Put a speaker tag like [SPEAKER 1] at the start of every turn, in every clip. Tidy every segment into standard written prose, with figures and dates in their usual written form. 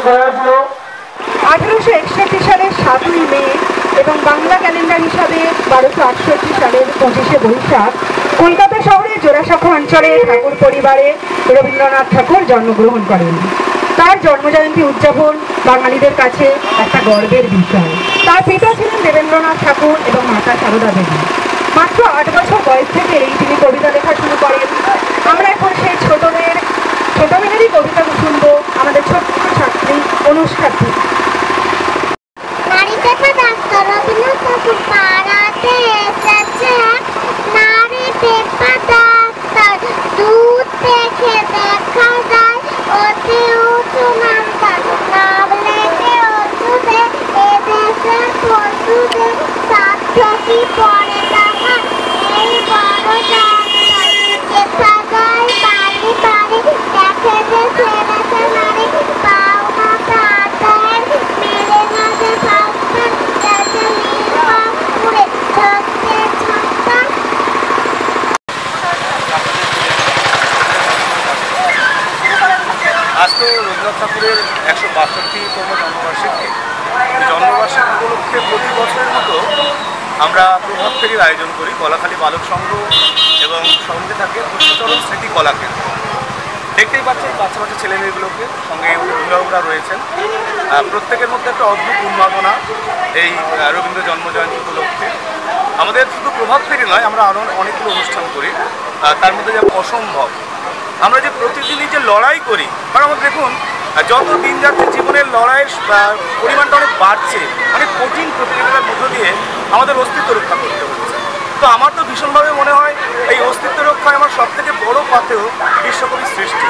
[SPEAKER 1] করা হলো।
[SPEAKER 2] 1861 সালের 7ই মে এবং বাংলা ক্যালেন্ডার হিসাবে 1268 সালের 25শে বৈশাখ কলকাতা শহরের জোড়াসাঁকো অঞ্চলে ঠাকুর পরিবারে রবীন্দ্রনাথ ঠাকুর জন্মগ্রহণ করেন। তার জন্মজয়ন্তী উদযাপন বাঙালিদের কাছে একটা গর্বের বিষয়। তার পিতা ছিলেন দেবেন্দ্রনাথ ঠাকুর এবং মাতা সারদা দেবী। মাত্র 8 বছর বয়স থেকেই তিনি কবিতা লেখা শুরু করেন। আমরা এখন সেই ছোটবেলারই কবিতা শুনবো আমাদের ছোট্ট ছাত্রী অনুষ্কা থেকে।
[SPEAKER 3] আজ তো রবীন্দ্রনাথ ঠাকুরের 162তম জন্মবার্ষিকী। জন্মবার্ষিকী উপলক্ষে প্রতি বছরের মতো আমরা প্রভাত ফেরির আয়োজন করি কলাখালী বালক সংঘ এবং সঙ্গে থাকে পুষ্পচরণ স্মৃতি কলা কেন্দ্র। দেখতেই পাচ্ছেন বাচ্চা বাচ্চা ছেলেমেয়েগুলোকে, সঙ্গে অভিভাবকরা রয়েছেন। প্রত্যেকের মধ্যে একটা অদ্ভুত উন্মাদনা এই রবীন্দ্র জন্মজয়ন্তী উপলক্ষে। আমাদের শুধু প্রভাত ফেরি নয়, আমরা আরও অনেকগুলো অনুষ্ঠান করি। তার মধ্যে যে অসম্ভব, আমরা যে প্রতিদিনই যে লড়াই করি, কারণ আমরা দেখুন যত দিন যাচ্ছে জীবনের লড়াইয়ের পরিমাণটা অনেক বাড়ছে, অনেক কঠিন প্রতিযোগিতার মধ্য দিয়ে আমাদের অস্তিত্ব রক্ষা করতে হচ্ছে। তো আমার তো ভীষণভাবে মনে হয় এই অস্তিত্ব রক্ষায় আমার সবথেকে বড় পাথেয় বিশ্বকবির সৃষ্টি।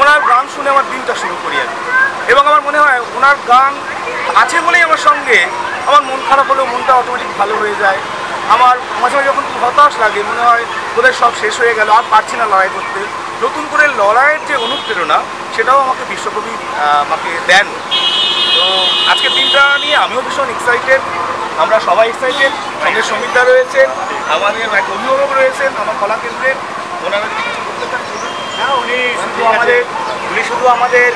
[SPEAKER 3] ওনার গান শুনে আমার দিনটা শুরু করি আমি, এবং আমার মনে হয় ওনার গান আছে বলেই আমার সঙ্গে আমার মন খারাপ হলেও মনটা অটোমেটিক ভালো হয়ে যায়। আমার মাঝে মাঝে যখন খুব হতাশ লাগে, মনে হয় ওদের সব শেষ হয়ে গেল, আর পারছি না লড়াই করতে, নতুন করে লড়াইয়ের যে অনুপ্রেরণা সেটাও আমাকে বিশ্বকবি আমাকে দেন। তো আজকের দিনটা নিয়ে আমিও ভীষণ এক্সাইটেড, আমরা সবাই এক্সাইটেড। সঙ্গে সমিতা রয়েছেন, আমাদের এক অভিভাবক রয়েছেন আমার কলা কেন্দ্রের, ওনারা কিছু করতে চান?
[SPEAKER 4] হ্যাঁ, উনি শুধু আমাদের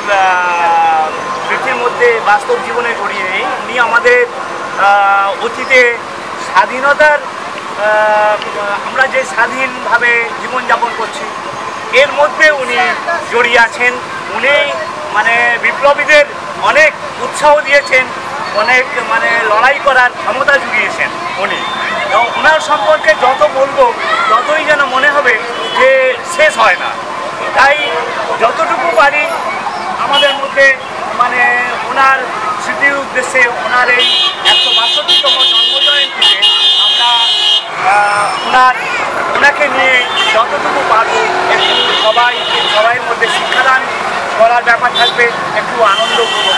[SPEAKER 4] পৃথিবীর মধ্যে বাস্তব জীবনে জড়িয়ে নেই, উনি আমাদের অতীতে স্বাধীনতার আমরা যে স্বাধীনভাবে জীবনযাপন করছি এর মধ্যে উনি জড়িয়ে আছেন। উনি বিপ্লবীদের অনেক উৎসাহ দিয়েছেন, অনেক লড়াই করার ক্ষমতা জুগিয়েছেন উনি। ওনার সম্পর্কে যত বলবো ততই যেন মনে হবে যে শেষ হয় না। তাই যতটুকু পারি আমাদের মধ্যে ওনার স্মৃতির উদ্দেশ্যে, ওনার এই 162তম জন্মজয়ন্তীতে আমরা ওনাকে নিয়ে যতটুকু পারবো একটু সবাইয়ের মধ্যে শিক্ষাদান করার ব্যাপার থাকবে, একটু আনন্দ উপভোগ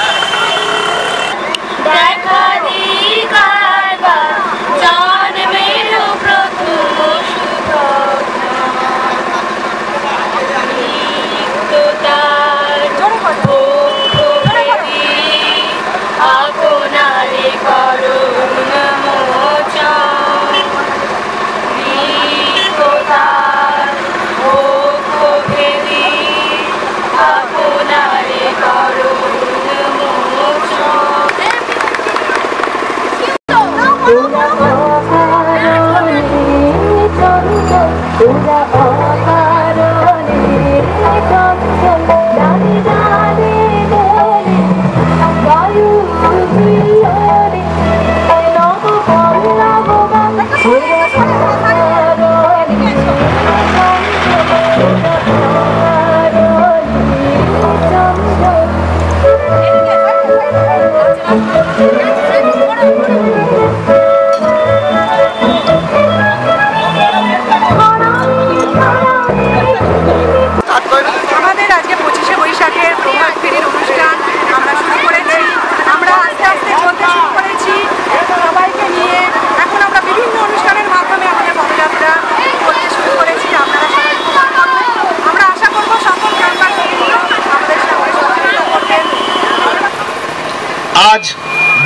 [SPEAKER 3] আজ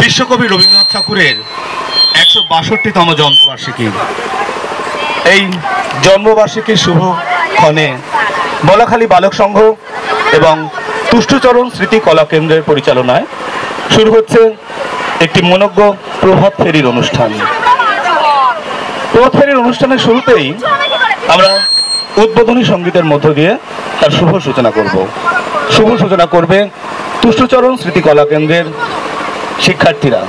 [SPEAKER 3] বিশ্বকবি রবীন্দ্রনাথ ঠাকুরের 162তম জন্মবার্ষিকী। এই জন্মবার্ষিকীর শুভক্ষণে বলাখালী বালক সংঘ এবং তুষ্টচরণ স্মৃতি কলা কেন্দ্রের পরিচালনায় শুরু হচ্ছে একটি মনোজ্ঞ প্রভাত ফেরির অনুষ্ঠান। প্রভাত ফেরির অনুষ্ঠানের শুরুতেই আমরা উদ্বোধনী সঙ্গীতের মধ্য দিয়ে তার শুভ সূচনা করব। শুভ সূচনা করবে তুষ্টচরণ স্মৃতি কলা কেন্দ্রের শিক্ষার্থীরা।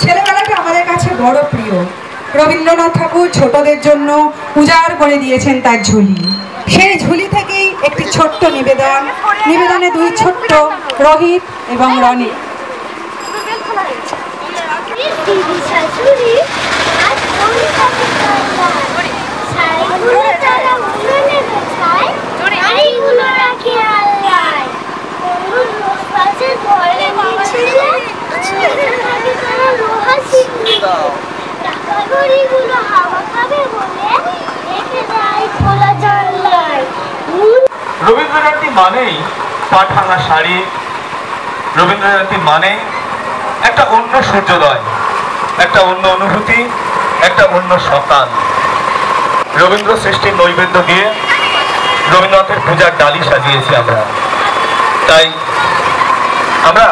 [SPEAKER 2] ছেলেবেলাটা আমাদের কাছে বড় প্রিয়। রবীন্দ্রনাথ ঠাকুর ছোটদের জন্য উজাড় করে দিয়েছেন তার ঝুলি। সেই ঝুলি থেকেই একটি ছোট্ট নিবেদনে দুই ছোট্ট রোহিত এবং রনি।
[SPEAKER 3] রবীন্দ্রনাথী মানেই পাঠাঙা শাড়ি, রবীন্দ্রনাথী মানে একটা অন্য সূর্যোদয়, একটা অন্য অনুভূতি, একটা অন্য সকাল। রবীন্দ্র সৃষ্টির নৈবেদ্য দিয়ে রবীন্দ্রনাথের পূজার ডালি সাজিয়েছি আমরা। তাই আমরা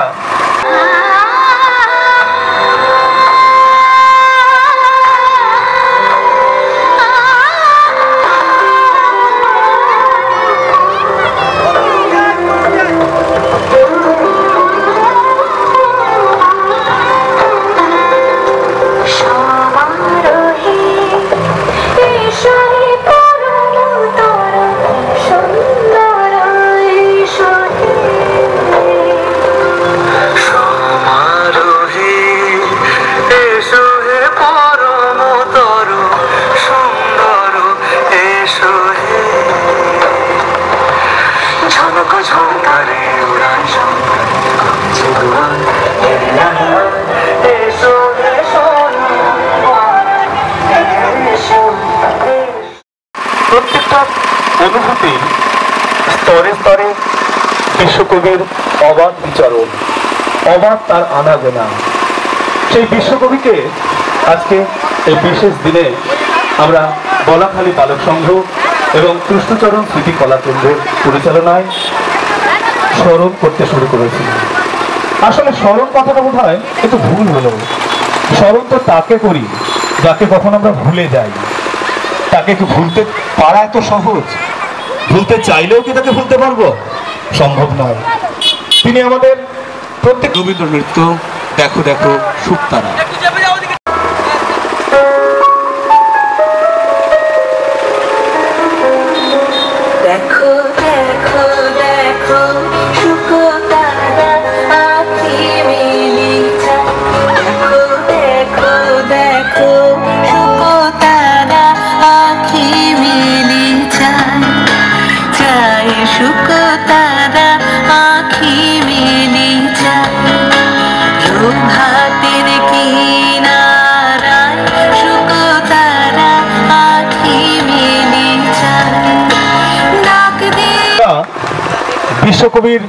[SPEAKER 3] প্রত্যেকটা অনুভূতি স্তরে স্তরে বিশ্বকবির অবাধ বিচরণ, অবাধ তার আনাগোনা। সেই বিশ্বকবিকে আজকে এই বিশেষ দিনে আমরা বলাখালী বালক সংঘ এবং তুষ্টচরণ স্মৃতি কলা কেন্দ্রের পরিচালনায় স্মরণ করতে শুরু করেছি। আসলে স্মরণ কথাটা বোধ হয় একটু ভুল হলো। স্মরণ তো তাকে করি যাকে কখন আমরা ভুলে যাই। তাকে কি ভুলতে পারা এত সহজ? ভুলতে চাইলেও কি তাকে ভুলতে পারবো? সম্ভব নয়। তিনি আমাদের প্রত্যেক রবীন্দ্র নৃত্য দেখো দেখো সুপ্তারা। বিশ্বকবির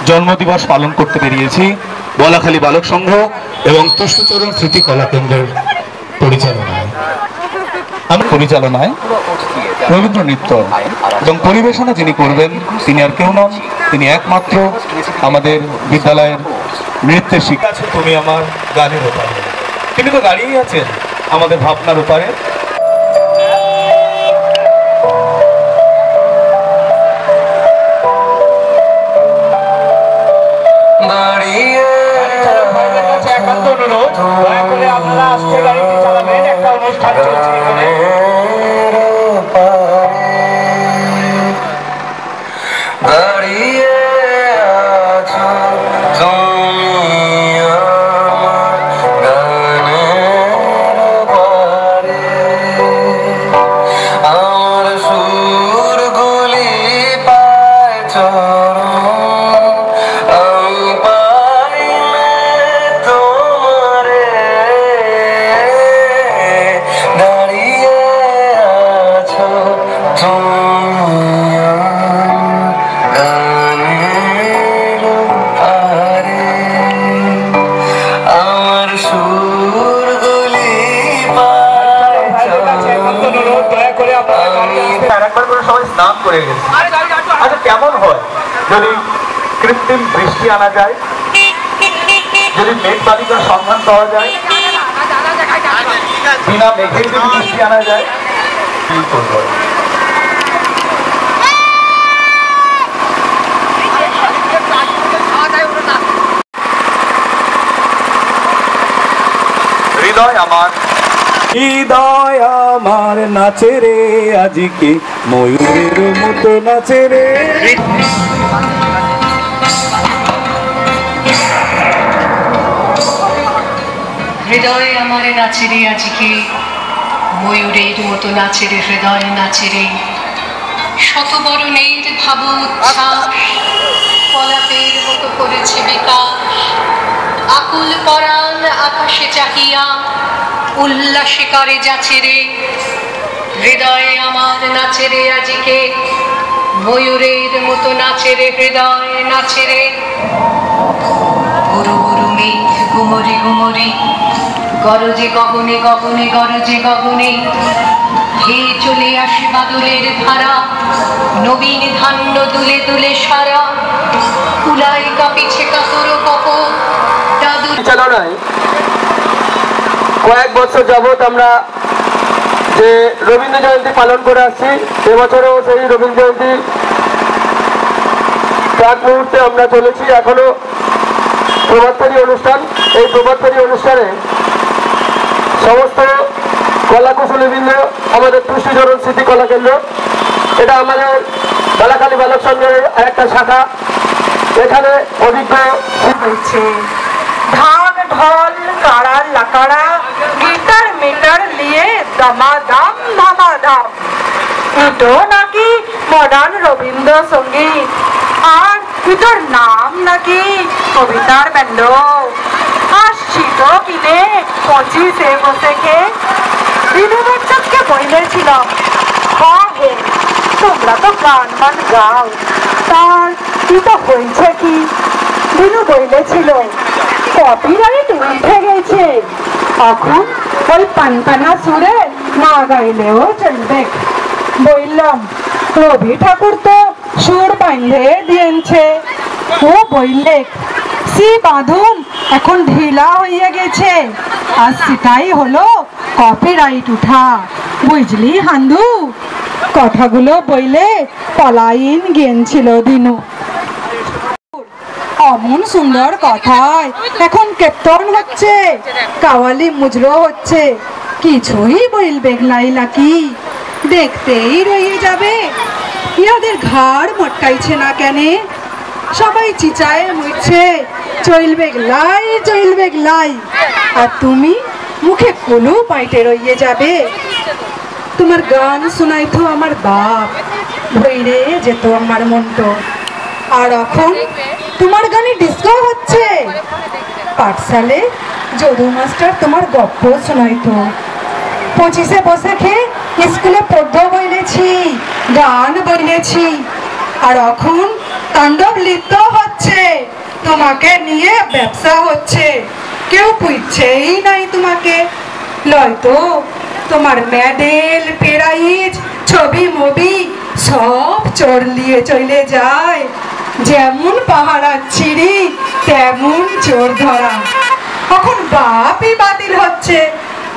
[SPEAKER 3] জন্মদিবস পালন করতে বেরিয়েছি বলাখালী বালক সংঘ এবং তুষ্টচরণ স্মৃতি কলা কেন্দ্রের পরিচালনায় রবীন্দ্র নৃত্য এবং পরিবেশনা যিনি করবেন তিনি আর কেউ নন, তিনি একমাত্র আমাদের বিদ্যালয়ের নৃত্যের শিক্ষা। তুমি আমার গানের ওপারে, তিনি তো দাঁড়িয়েই আছেন আমাদের ভাবনার ওপারে।
[SPEAKER 4] আপনারা আজকে গাড়িটি চালাবেন, একটা অনুষ্ঠান চলছে এখানে।
[SPEAKER 3] দান করে গেছে। আচ্ছা, কেমন হয় যদি কৃত্রিম বৃষ্টি আনা যায়, যদি মেঘ বালিকার সন্ধান পাওয়া যায়, বিনা মেঘের যদি বৃষ্টি আনা যায়, কি করবো? হৃদয় আমার নাচে রে আজকে ময়ূরের মতো নাচে রে।
[SPEAKER 1] হৃদয় আমার নাচে রে আজকে ময়ূরের মতো নাচে রে, হৃদয় নাচে রে। শতবরণের ভাবোচ্ছ্বাস পলাপের মতো করেছে বিকাশ। আকুল পরাণ আকাশে চাহিয়া উল্লাসে করে যাচ্ছে রে। হৃদয়ে আমার নাচে রে আজকে ময়ূরের মতো নাচে রে, হৃদয় নাচে রে। গুরু গুরু মেঘ গুমরি গুমরি গরজে গগনে গগনে গরজে গগনে। হে চলে আসে বাদলের ধারা, নবীন ধান্য দুলে দুলে সারা। কুলায় কাঁপিছে কাতর কপট
[SPEAKER 5] চালনায় কয়েক বছর যাবৎ আমরা যে রবীন্দ্র জয়ন্তী পালন করে আসছি, এবছরও সেই রবীন্দ্র জয়ন্তী প্রাক মুহূর্তে আমরা চলেছি। এখনো প্রভাতফেরি অনুষ্ঠান, এই প্রভাতফেরি অনুষ্ঠানে সমস্ত কলাকুশলীবৃন্দ, আমাদের তুষ্টিচরণ স্মৃতি কলা কেন্দ্র, এটা আমাদের কলাখালী বালক সংঘের আরেকটা শাখা। এখানে অভিজ্ঞ
[SPEAKER 2] হয়েছে ঢাক ঢোল কাড়া লাকাড়া গিটার মিটার নিয়ে দামাদাম ধামাধাম। এটো নাকি মডার্ন রবীন্দ্র সঙ্গীত, আর এটার নাম নাকি কবিতার ব্যান্ড। আসছি তো কিনে 25-এ বসেকে দিনু বাচ্চাকে বইলেছিলাম, হ্যাঁ হে তোমরা তো গান মান গাও, তার কি তো হয়েছে কি? দিনু বইলেছিল কপিরাইট উঠে গেছে, এখন ওই পানপানা সুরে না গাইলেও চলবে। বললাম রবি ঠাকুর তো সুর বাঁধে দিয়েছে। ও বললে সি বাঁধুন এখন ঢিলা হয়ে গেছে, আর সেটাই হলো কপিরাইট উঠা, বুঝলি হান্দু? কথাগুলো বইলে পলাইন গেছিল দিনু। অমন সুন্দর কথায় এখন কীর্তন হচ্ছে, কাওয়ালি মুজরো হচ্ছে, কিছুই বলবে লাইলা কি? দেখতেই রয়ে যাবে। ইয়াদের ঘাড় মটকাইছে না কেনে? সবাই চিচায় মুড়ছে চলবে লাই চলবে লাই, আর তুমি মুখে কুলু পাইটে রইয়ে যাবে। তোমার গান শোনাইতো আমার বাপ, ভইরে যেত আমার মনটো। আর এখন তোমার গানে ডিস্কো হচ্ছে। পাঠশালে যদু মাস্টার তোমার গপ্প শোনাইতো। 25-এ বৈশাখে স্কুলে পদ্য বইলেছি, গান বইলেছি, আর এখন তাণ্ডব নৃত্য হচ্ছে। তোমাকে নিয়ে ব্যবসা হচ্ছে, কেউ পুইছেই নাই তোমাকে। লয়তো তোমার মেডেল প্রাইজ ছবি মবি সব চোর নিয়ে চলে যায়। যেমন পাহারা ছিড়ি তেমন চোর ধরা। এখন বাপই বাতিল হচ্ছে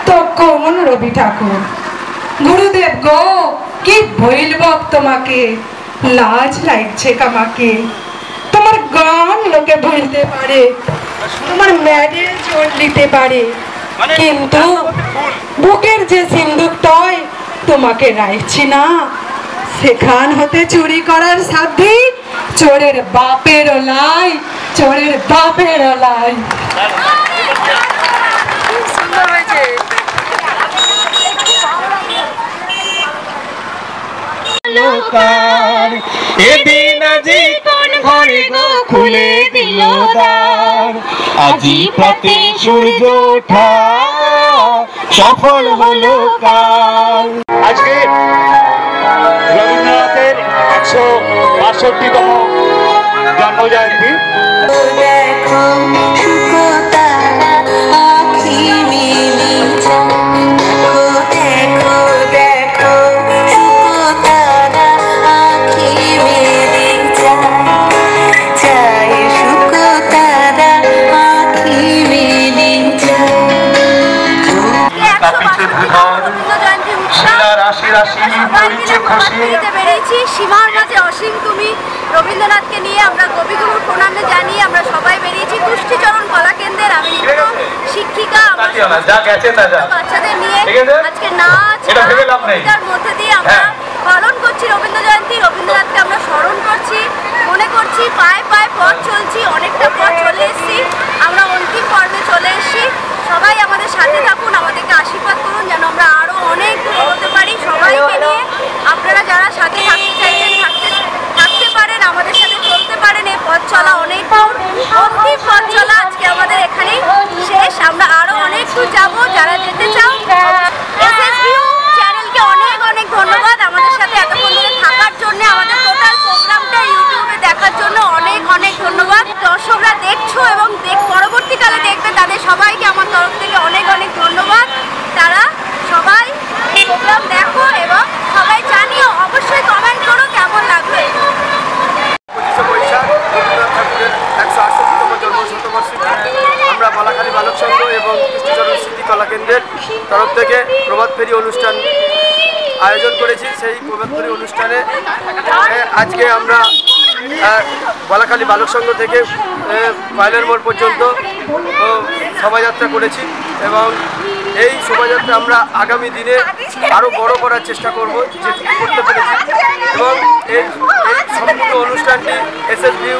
[SPEAKER 2] তো কোন রবি ঠাকুর? গুরুদেব গো কি বলব তোমাকে, লাজ লাগছে কামাকে। তোমার গান লোকে বলতে পারে, তোমার মেডেল চোর নিতে পারে, কিন্তু বুকের যে সিন্দুকটায় তোমাকে রাখছি না, সেখান হতে চুরি করার সাধ্যি চোরের বাপের লাই, চোরের বাপের লাই।
[SPEAKER 5] এদিন আজি কোন ঘরে গো খুলে দিল দ্বার, আজি প্রাতে সূর্য ওঠা সফল হলো কাল।
[SPEAKER 4] আজকে রবীন্দ্রনাথের 162তম জন্মজয়ন্তী।
[SPEAKER 6] বেরিয়েছি সীমার মাঝে অসীম তুমি রবীন্দ্রনাথকে নিয়ে আমরা কবিগুরুর প্রণামে জানিয়ে আমরা সবাই বেরিয়েছি তুষ্টিচরণ কলাকেন্দ্রের। আমি শিক্ষিকা, বাচ্চাদের নিয়ে আজকে নাচ কবিতার মধ্যে দিয়ে আমরা পালন করছি রবীন্দ্র জয়ন্তী। রবীন্দ্রনাথকে আমরা স্মরণ করছি, মনে করছি, পায়ে পায়ে পথ চলছি, অনেকটা পথ চলে এসেছি, আমরা অন্তিম পর্বে চলে এসেছি। সবাই আমাদের সাথে থাকুন, আমাদেরকে আশীর্বাদ করুন যেন আমরা আরও অনেক দূর এগোতে পারি সবাইকে নিয়ে। আপনারা যারা সাথে থাকতে চাইছেন থাকতে পারেন, আমাদের সাথে চলতে পারেন। এই পথ চলা অনেক দূর, অন্তিম পথ চলা আজকে আমাদের এখানেই শেষ। আমরা আরও অনেক দূর যাবো। যারা যেতে চাও SSView চ্যানেলকে অনেক অনেক ধন্যবাদ আমাদের সাথে এতক্ষণ ধরে থাকার জন্য, আমাদের টোটাল প্রোগ্রামটা ইউটিউবে দেখার জন্য অনেক অনেক ধন্যবাদ। দর্শকরা দেখছো এবং পরবর্তীকালে দেখবে, তাদের সবাইকে আমার তরফ থেকে অনেক অনেক ধন্যবাদ। তারা সবাই প্রোগ্রাম দেখো এবং সবাই জানিও, অবশ্যই কমেন্ট করো কেমন লাগবে।
[SPEAKER 5] 25শে বৈশাখ রবীন্দ্রনাথ ঠাকুরের 168তম জন্ম শতবার্ষিকী আমরা বালাখালী বালক সংঘ এবং তুষ্টিচরণ স্মৃতি কলাকেন্দ্রের তরফ থেকে প্রভাত ফেরি অনুষ্ঠান আয়োজন করেছি। সেই প্রভাত ফেরি অনুষ্ঠানে আজকে আমরা বালাখালী বালক সংঘ থেকে কয়লার মোড় পর্যন্ত শোভাযাত্রা করেছি এবং এই শোভাযাত্রা আমরা আগামী দিনে আরও বড় করার চেষ্টা করব, যেটুকু করতে পেরেছি। এবং এই সম্পূর্ণ অনুষ্ঠানটি SSView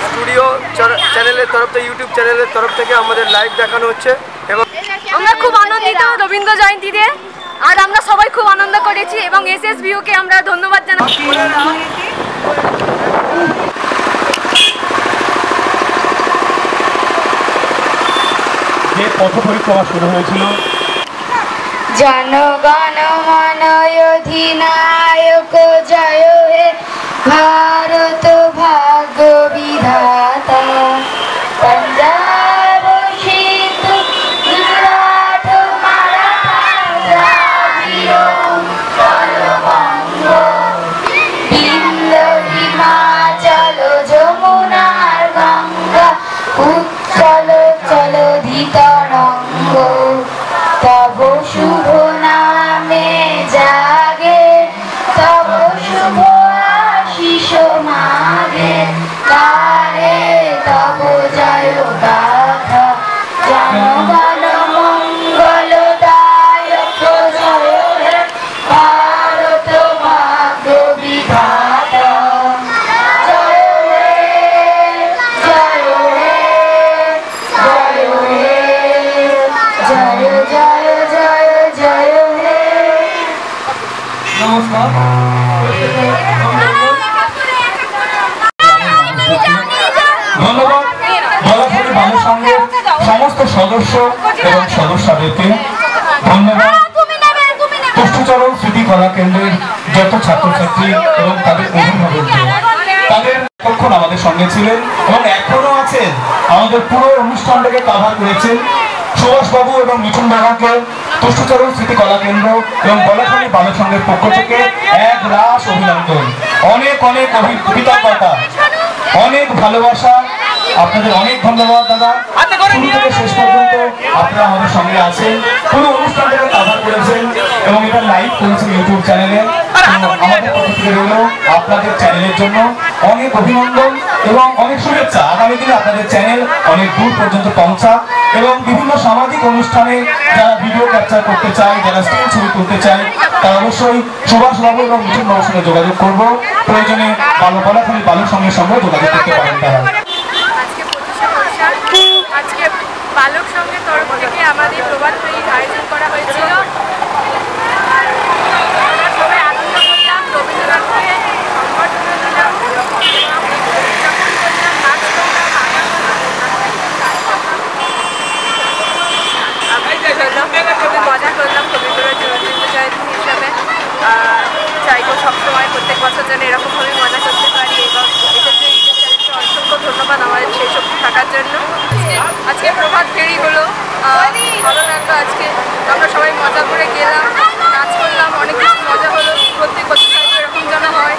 [SPEAKER 5] স্টুডিও চ্যানেলের তরফ থেকে, ইউটিউব চ্যানেলের তরফ থেকে আমাদের লাইভ দেখানো হচ্ছে। এবং
[SPEAKER 6] আমরা খুব আনন্দিত রবীন্দ্র জয়ন্তীতে, আর আমরা সবাই খুব আনন্দ করেছি এবং SSView-কে আমরা ধন্যবাদ জানাচ্ছি।
[SPEAKER 3] যে পথ পরিক্রমা শুরু হয়েছিল,
[SPEAKER 7] জনগণ মন অধিনায়ক জয় হে ভারত ভাগ্য বিধাতা, পঞ্জাব সিন্ধ গুজরাট মারাঠা দ্রাবিড় উৎকল বঙ্গ, বিন্ধ্য হিমাচল যমুনার গঙ্গা, উচ্চল চলধি তরঙ্গ, তব শুভ নামে জাগে, তব শুভ আশিস মাগে, কারে তব জয় গাথা, জনগণ মঙ্গলদায়ক জয় হে ভারত ভাগ্য বিধাতা, জয় হে জয় হে জয় হে জয় জয় জয় জয় হে।
[SPEAKER 5] নমস্কার।
[SPEAKER 3] ধন্যবাদ বালাখালী বালক সংঘের সমস্ত সদস্য এবং সদস্যদেরকে, ধন্যবাদ তুষ্টিচরণ স্মৃতি কলা কেন্দ্রের যত ছাত্রছাত্রী এবং তাদের অভিভাবকদের। তাদের তখন আমাদের সঙ্গে ছিলেন এবং এখনো আছেন, আমাদের পুরো অনুষ্ঠানটাকে কভার করেছেন। সুভাষবাবু এবং মিঠুন বাবাকে তুষ্টিচরণ স্মৃতি কলা কেন্দ্র এবং বালাখালী বালক সংঘের পক্ষ থেকে এক রাস অভিনন্দন, অনেক অনেক কৃতজ্ঞতা, অনেক ভালোবাসা। আপনাদের অনেক ধন্যবাদ দাদা, শুরু থেকে শেষ পর্যন্ত আপনারা আমাদের সঙ্গে আছেন, পুরো অনুষ্ঠানটাকে কভার করেছেন এবং এটা লাইভ করেছেন ইউটিউব চ্যানেলে। আমাদের পক্ষ থেকে রইল আপনাদের চ্যানেলের জন্য অনেক অভিনন্দন এবং অনেক শুভেচ্ছা। আগামী দিনে আপনাদের চ্যানেল অনেক দূর পর্যন্ত পৌঁছাক এবং বিভিন্ন সামাজিক অনুষ্ঠানে যারা ভিডিও ক্যাপচার করতে চায়, যারা স্টিল ছবি তুলতে চায়, তারা অবশ্যই সুভাষবাবু এবং মিঠুন বাবুর সঙ্গে যোগাযোগ করবো। প্রয়োজনে বালাখালী বালক সংঘের সঙ্গে যোগাযোগ করতে পারেন তারা।
[SPEAKER 6] আজকে 25শে বৈশাখ, আজকে বালক সংঘের তরফ থেকে আমাদের প্রভাত ফেরির আয়োজন করা হয়েছিল। আমরা সবাই আনন্দ করলাম, রবীন্দ্রনাথকে সংবর্ধনা দিলাম, উদযাপন করলাম, নাচ করলাম, খুবই মজা করলাম রবীন্দ্রনাথ জয়ন্তী হিসাবে। চাইবো সবসময় প্রত্যেক বছর যেন এরকমভাবে মজা করতে পারি এবং এক্ষেত্রে অসংখ্য ধন্যবাদ আমাদের সেই শক্তি থাকার জন্য। আজকে প্রভাত ফেরি হলো, ভালো লাগলো। আজকে আমরা সবাই মজা করে গেলাম, নাচ করলাম, অনেক কিছু মজা হলো। প্রত্যেক বছর এরকম যেন হয়।